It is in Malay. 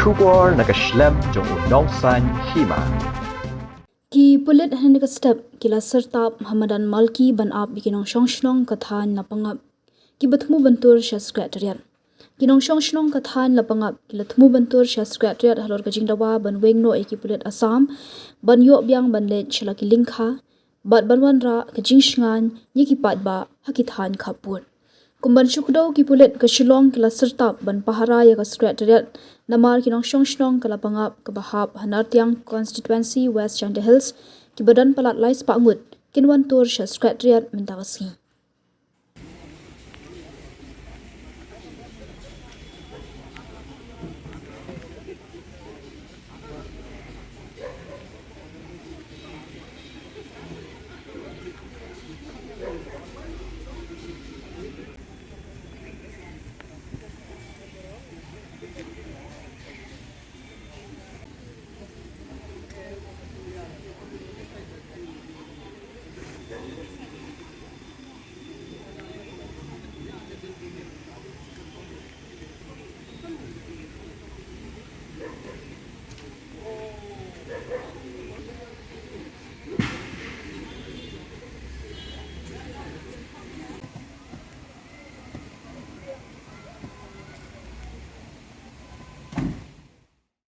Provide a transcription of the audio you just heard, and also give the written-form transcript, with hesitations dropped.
Shubor nakaslem jong Nongshong Hima. Ki Pulit Handika step kila Syrtap Madan Malki ban up bikin Nongshong kathan Lapangap ki batmu bentur sya sekretariat. Ki Nongshong kathan Lapangap kila tmu bentur sya sekretariat halor kajing dawa ban wengno ki Pulit Assam ban yok biang ban let shalaki lingkha bat banwan ra kajing shngan ni ki pat ba hakithan kapur. Kumban syukdo ki Pulit ke Shnong kila Syrtap ban pahara ya ke sekretariat namar ki Nongshong ke Lapangap ke bahap Hanartiang constituency West Chanda Hills ki badan palat lais pakmut kinwan tur sya sekretariat minta kasi.